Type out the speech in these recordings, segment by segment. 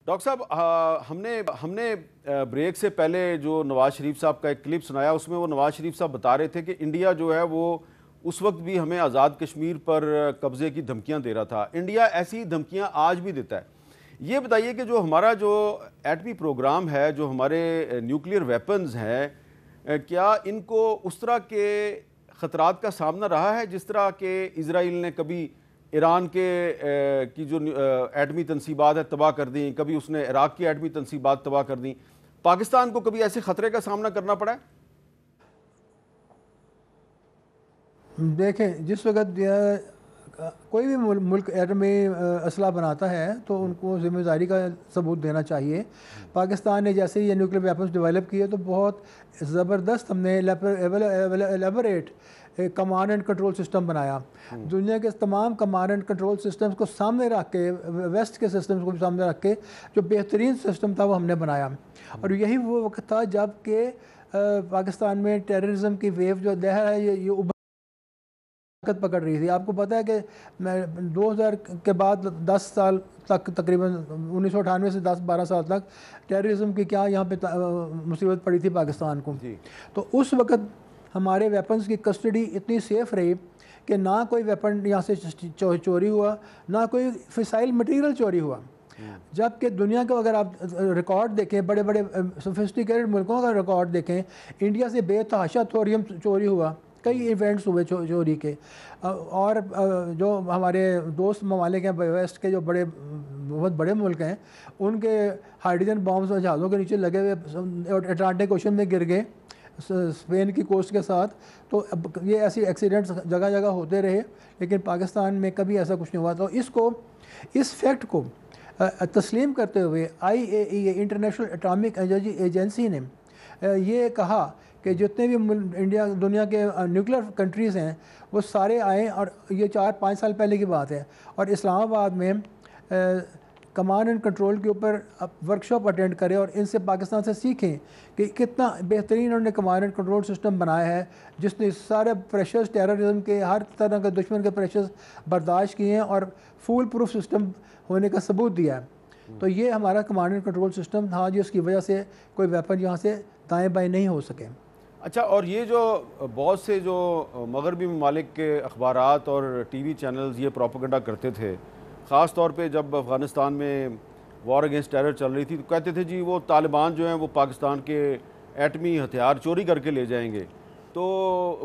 Doctor साहब, हमने हमने ब्रेक से पहले जो नवाज शरीफ साहब का एक क्लिप सुनाया, उसमें वो नवाज शरीफ साहब बता रहे थे कि इंडिया जो है वो उस वक्त भी हमें आज़ाद कश्मीर पर कब्ज़े की धमकियां दे रहा था। इंडिया ऐसी धमकियां आज भी देता है। ये बताइए कि जो हमारा जो एटमी प्रोग्राम है, जो हमारे न्यूक्लियर वेपन्स हैं, क्या इनको उस तरह के ख़तरात का सामना रहा है जिस तरह के इजराइल ने कभी ईरान के की जो एटमी तनसीबात है तबाह कर दी, कभी उसने इराक़ की एटमी तनसीबात तबाह कर दी। पाकिस्तान को कभी ऐसे ख़तरे का सामना करना पड़ा है? देखें, जिस वक्त कोई भी मुल्क एटमी असला बनाता है तो उनको ज़िम्मेदारी का सबूत देना चाहिए। पाकिस्तान ने जैसे ही ये न्यूक्लियर वेपन्स डेवलप किए तो बहुत ज़बरदस्त हमने elaborate command and control system बनाया। दुनिया के तमाम कमांड एंड कंट्रोल सिस्टम्स को सामने रख के, वेस्ट के सिस्टम्स को भी सामने रख के जो बेहतरीन सिस्टम था वो हमने बनाया। और यही वो वक्त था जब कि पाकिस्तान में टेररिज्म की वेव जो लहर है ये पकड़ रही थी। आपको पता है कि मैं 2000 के बाद 10 साल तक, तकरीबन 1998 से 10-12 साल तक टेररिज्म की क्या यहाँ पे मुसीबत पड़ी थी पाकिस्तान को। तो उस वक़्त हमारे वेपन्स की कस्टडी इतनी सेफ रही कि ना कोई वेपन यहाँ से चोरी हुआ, ना कोई फिसाइल मटेरियल चोरी हुआ। जबकि दुनिया का अगर आप रिकॉर्ड देखें, बड़े बड़े सोफिस्टिकेटेड मुल्कों का रिकॉर्ड देखें, इंडिया से बेतहाशा थोरियम चोरी हुआ, कई इवेंट्स हुए चोरी के। और जो हमारे दोस्त ममालिक हैं वेस्ट के, जो बहुत बड़े मुल्क हैं, उनके हाइड्रोजन बॉम्ब्स जहाज़ों के नीचे लगे हुए अटलांटिक ओशन में गिर गए स्पेन की कोस्ट के साथ। तो ये ऐसी एक्सीडेंट्स जगह जगह होते रहे, लेकिन पाकिस्तान में कभी ऐसा कुछ नहीं हुआ। तो इस फैक्ट को तस्लीम करते हुए IAEA international atomic energy agency ने ये कहा कि जितने भी दुनिया के न्यूक्लियर कंट्रीज़ हैं वो सारे आएँ, और ये 4-5 साल पहले की बात है, और इस्लामाबाद में कमांड एंड कंट्रोल के ऊपर वर्कशॉप अटेंड करें और इनसे पाकिस्तान से सीखें कि कितना बेहतरीन उन्होंने कमांड एंड कंट्रोल सिस्टम बनाया है, जिसने सारे प्रेशर्स, टेररिज्म के हर तरह के दुश्मन के प्रेशर्स बर्दाश्त किए हैं और फूल प्रूफ सिस्टम होने का सबूत दिया है। तो ये हमारा कमांड एंड कंट्रोल सिस्टम था जिसकी वजह से कोई वेपन यहाँ से दाएँ बाएँ नहीं हो सके। अच्छा, और ये जो बहुत से जो मगरबी ममालिक के अखबारात और TV चैनल्स ये प्रोपेगेंडा करते थे, ख़ास तौर पे जब अफ़गानिस्तान में वॉर अगेंस्ट टेरर चल रही थी, तो कहते थे जी वो तालिबान जो हैं वो पाकिस्तान के एटमी हथियार चोरी करके ले जाएंगे। तो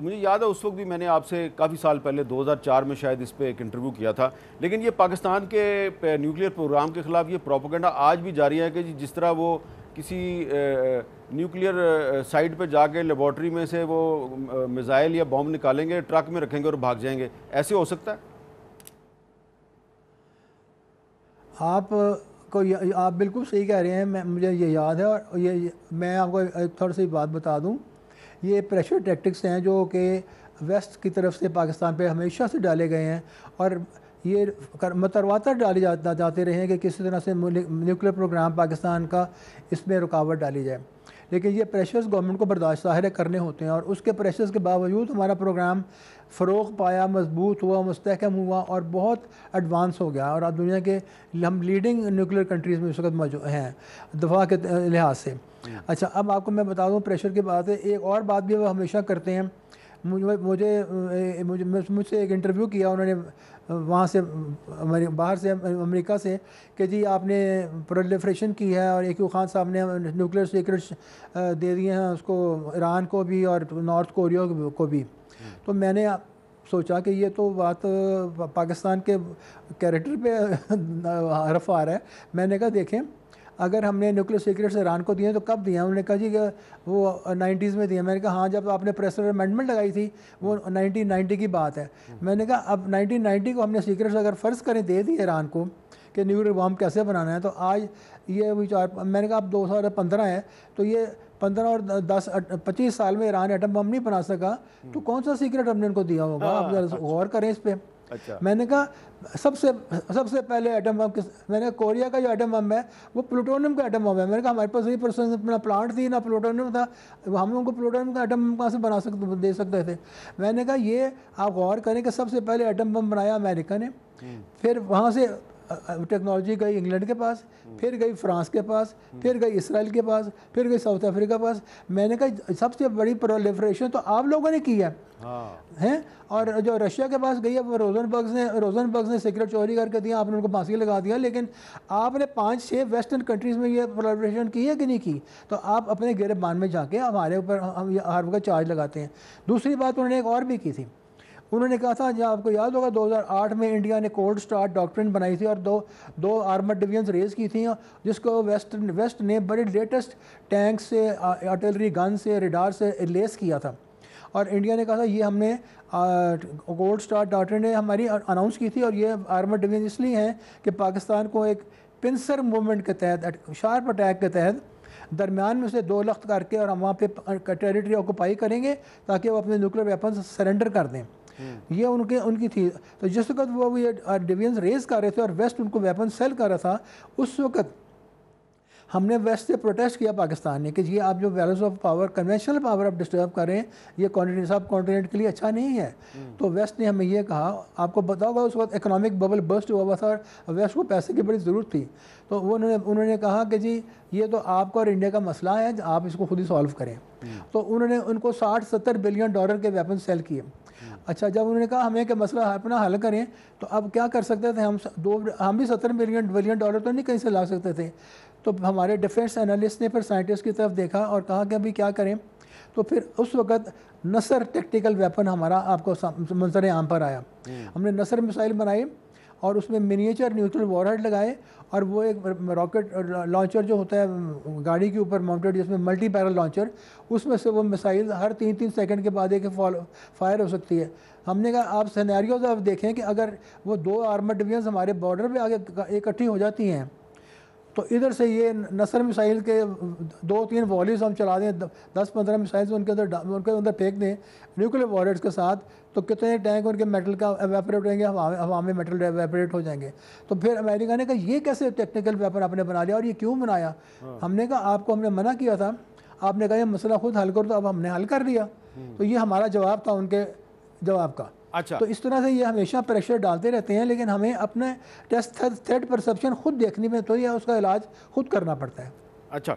मुझे याद है उस वक्त भी मैंने आपसे काफ़ी साल पहले 2004 में शायद इस पर एक इंटरव्यू किया था। लेकिन ये पाकिस्तान के न्यूक्लियर प्रोग्राम के ख़िलाफ़ ये प्रोपेगेंडा आज भी जारी है कि जिस तरह वो किसी न्यूक्लियर साइट पे जाके लेबॉर्ट्री में से वो मिसाइल या बॉम्ब निकालेंगे, ट्रक में रखेंगे और भाग जाएंगे। ऐसे हो सकता है? आप बिल्कुल सही कह रहे हैं। मुझे ये याद है, और ये मैं आपको एक थोड़ी सी बात बता दूं। ये प्रेशर टैक्टिक्स हैं जो कि वेस्ट की तरफ से पाकिस्तान पे हमेशा से डाले गए हैं, और ये मतरवातर डाले जाते रहे हैं कि किसी तरह से न्यूक्लियर प्रोग्राम पाकिस्तान का इसमें रुकावट डाली जाए। लेकिन ये प्रेशर्स गवर्नमेंट को बर्दाश्त ज़ाहिर करने होते हैं, और उसके प्रेशर्स के बावजूद हमारा प्रोग्राम फ़रोग़ पाया, मजबूत हुआ, मुस्तहकम हुआ और बहुत एडवांस हो गया। और अब दुनिया के हम लीडिंग न्यूक्लियर कंट्रीज़ में इस वक्त मौजूद हैं दफ़ा के लिहाज से। अच्छा, अब आपको मैं बता दूँ प्रेशर की बात है। एक और बात भी वो हमेशा करते हैं। मुझसे एक इंटरव्यू किया उन्होंने वहाँ से, बाहर से, अमेरिका से, कि जी आपने प्रोलिफरेशन की है और AQ खान साहब ने न्यूक्लियर सीक्रेट्स दे दिए हैं उसको, ईरान को भी और नॉर्थ कोरिया को भी। तो मैंने सोचा कि ये तो बात पाकिस्तान के कैरेक्टर पे हरफ आ रहा है। मैंने कहा देखें, अगर हमने न्यूक्लियर सीक्रेट्स ईरान को दिए तो कब दिए? उन्होंने कहा जी वो 90s में दिए। मैंने कहा हाँ, जब आपने प्रेशर अमेंडमेंट लगाई थी वो 1990 की बात है। मैंने कहा अब 1990 को हमने सीक्रेट्स अगर फ़र्ज़ करें दे दिए ईरान को कि न्यूक्लियर बॉम्ब कैसे बनाना है, तो आज ये मैंने कहा अब 2015 है, तो ये 15 और 10-25 साल में ईरान एटम बम नहीं बना सका, तो कौन सा सीक्रेट हमने उनको दिया होगा? आप जरा गौर करें इस पर। अच्छा। मैंने कहा सबसे पहले एटम बम मैंने कहा कोरिया का जो एटम बम है वो प्लूटोनियम का एटम बम है। मैंने कहा हमारे पास 3% अपना प्लांट थी, ना प्लूटोनियम था, हम लोगों को प्लूटोनियम का एटम बम कहाँ से दे सकते थे? मैंने कहा ये आप गौर करें कि सबसे पहले एटम बम बनाया अमेरिका ने, फिर वहाँ से टेक्नोलॉजी गई इंग्लैंड के पास, फिर गई फ्रांस के पास, फिर गई इसराइल के पास, फिर गई साउथ अफ्रीका के पास। मैंने कहा सबसे बड़ी प्रोलिफरेशन तो आप लोगों ने की है। हाँ। हैं, और जो रशिया के पास गई है वो रोजनबर्ग्स ने सिगरेट चोरी करके दिया, आपने उनको फांसी लगा दिया। लेकिन आपने 5-6 वेस्टर्न कंट्रीज़ में ये प्रोलिफरेशन की है कि नहीं की? तो आप अपने गिरबान में जाके हमारे ऊपर हम हर वक्त चार्ज लगाते हैं। दूसरी बात उन्होंने एक और भी की थी, उन्होंने कहा था, जब आपको याद होगा 2008 में इंडिया ने कोल्ड स्टार्ट डॉक्ट्रिन बनाई थी और दो आर्मर्ड डिवीजन्स रेज की थी, जिसको वेस्ट ने बड़े लेटेस्ट टैंक से, आर्टिलरी गन से, रडार से लेस किया था। और इंडिया ने कहा था ये हमने कोल्ड स्टार्ट डॉक्ट्रिन ने हमारी अनाउंस की थी, और ये आर्मर्ड डिवीजन इसलिए हैं कि पाकिस्तान को एक पिंसर मूवमेंट के तहत, शार्प अटैक के तहत दरमियान में से 2 लख्त करके और हम वहाँ पे टेरिटरी ऑक्यूपाई करेंगे ताकि वो अपने न्यूक्लियर वेपन्स सरेंडर कर दें। ये उनकी थी। तो जिस वक्त वो ये डिवीजन रेज कर रहे थे और वेस्ट उनको वेपन सेल कर रहा था, उस वक्त हमने वेस्ट से प्रोटेस्ट किया पाकिस्तान ने कि ये आप जो balance of power, conventional power आप डिस्टर्ब कर रहे हैं, ये सब कॉन्टिनेंट के लिए अच्छा नहीं है। तो वेस्ट ने हमें ये कहा, आपको पता होगा उस वक्त इकोनॉमिक बबल बर्स्ट हुआ था और वेस्ट को पैसे की बड़ी ज़रूरत थी। तो वो उन्होंने कहा कि जी ये तो आपका और इंडिया का मसला है, आप इसको खुद ही सॉल्व करें। तो उन्होंने उनको $60-70 बिलियन के वेपन सेल किए। अच्छा, जब उन्होंने कहा हमें कि मसला अपना हल करें, तो अब क्या कर सकते थे हम भी $70 बिलियन तो नहीं कहीं से ला सकते थे। तो हमारे डिफेंस एनालिस्ट ने फिर साइंटिस्ट की तरफ देखा और कहा कि अभी क्या करें। तो फिर उस वक्त नसर टेक्टिकल वेपन हमारा आपको मंजर आम पर आया। हमने नसर मिसाइल बनाई और उसमें मिनिएचर न्यूक्लियर वॉरहेड लगाए, और वो एक रॉकेट लॉन्चर जो होता है गाड़ी के ऊपर माउंटेड, जिसमें मल्टी बैरल लॉन्चर, उसमें से वो मिसाइल हर 3-3 सेकंड के बाद एक फायर हो सकती है। हमने कहा आप सिनेरियोज आप देखें कि अगर वो 2 आर्मर्ड डिवीजन हमारे बॉर्डर पे आगे इकट्ठी हो जाती हैं, तो इधर से ये नसर मिसाइल के 2-3 वॉलीज हम चला दें, 10-15 मिसाइल उनके अंदर फेंक दें न्यूक्लियर वॉरहेड्स के साथ, तो कितने टैंक उनके मेटल का एवेपोरेट होंगे, हवा में मेटल एवेपोरेट हो जाएंगे। तो फिर अमेरिका ने कहा ये कैसे टेक्निकल वेपन आपने बना लिया और ये क्यों बनाया? हमने कहा आपको हमने मना किया था, आपने कहा ये मसला खुद हल करो, तो अब हमने हल कर लिया। तो ये हमारा जवाब था उनके जवाब का। अच्छा, तो इस तरह से ये हमेशा प्रेशर डालते रहते हैं, लेकिन हमें अपने टेस्ट थ्रेट परसेप्शन खुद देखने में तो ये उसका इलाज खुद करना पड़ता है।